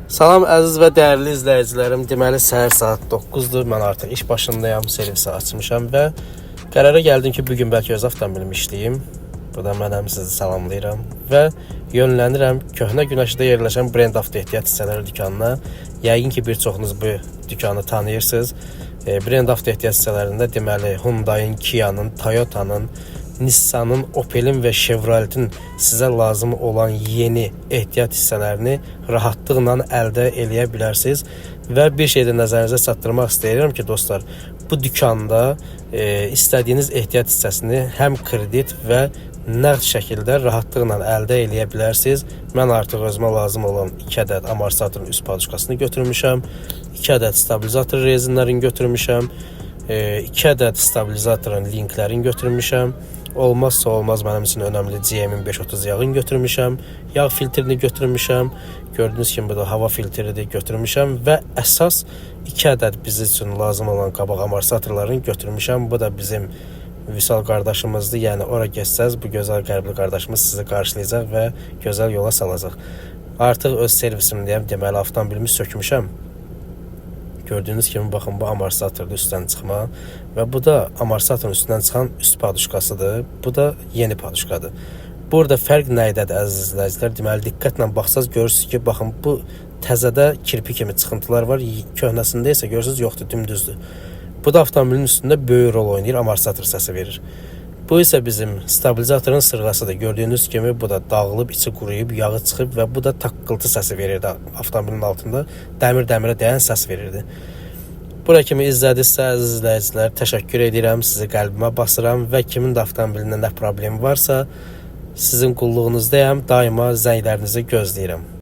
Salam əziz və dəyərli izləyicilərim. Deməli səhər saat 9-dur. Mən artıq iş başındayam, servisi açmışam və qərara gəldim ki, bugün bəlkə öz avtomobilimi işləyim. Buradan mənəm sizi salamlayıram və yönlənirəm Köhnə Günəşdə yerləşən Brend Avto Ehtiyat hissələri dükanına. Yəqin ki, bir çoxunuz bu dükanı tanıyırsınız. Brend Avto Ehtiyat hissələrində deməli Hyundai'nin, Kia'nın, Toyota'nın, Nissan'ın, Opel'in və Chevrolet'in sizə lazım olan yeni ehtiyat hissələrini rahatlıqla əldə eləyə bilərsiniz. Və bir şey də nəzərinizə çatdırmaq istəyirəm ki, dostlar, bu dükanda istədiyiniz ehtiyat hissəsini həm kredit və nəqd şəkildə rahatlıqla əldə eləyə bilərsiniz. Mən artıq özümə lazım olan 2 ədəd amortizatorun üst paduskasını götürmüşəm, 2 ədəd stabilizator rezinlərini götürmüşəm, 2 ədəd stabilizatorun linklərini götürmüşəm. Olmazsa olmaz mənim üçün önəmli GM'in 530 yağını götürmüşəm, yağ filtrini götürmüşəm. Gördüyünüz kimi bu da hava filtridir, götürmüşəm və əsas 2 ədəd bizim üçün lazım olan qabaq amortizatorlarını götürmüşəm. Bu da bizim Vüsal qardaşımızdır. Yəni ora geçsəz bu gözəl qəlbli qardaşımız sizi qarşılayacaq və gözəl yola salacaq. Artıq öz servisimdəyəm. Deməli avtomobilimi sökmüşəm. Gördüyünüz kimi baxın bu amortizatorda üstdən çıxma və bu da amortizatorun üstündən çıxan üst paduşkasıdır. Bu da yeni paduşkadır. Burada fərq nə idədir əziz izləyicilər? Deməli diqqətlə baxsaz görürsünüz ki, baxın bu təzədə kirpi kimi çıxıntılar var. Köhnəsində isə görürsünüz yoxdur, dümdüzdür. Bu da avtomobilin üstündə böyük rol oynayır, amortizator səsi verir. Bu isə bizim stabilizatorun sırğasıdır. Gördüyünüz kimi bu da dağılıb, içi quruyub, yağı çıxıb və bu da taqqıltı səsi verirdi avtomobilin altında. Dəmir-dəmirə dəyən səs verirdi. Bura kimi izlədinizsə əziz izləyicilər, təşəkkür edirəm, sizi qəlbimə basıram və kimin də avtomobilində nə problemi varsa, sizin qulluğunuzdayam, daima zənglərinizi gözləyirəm.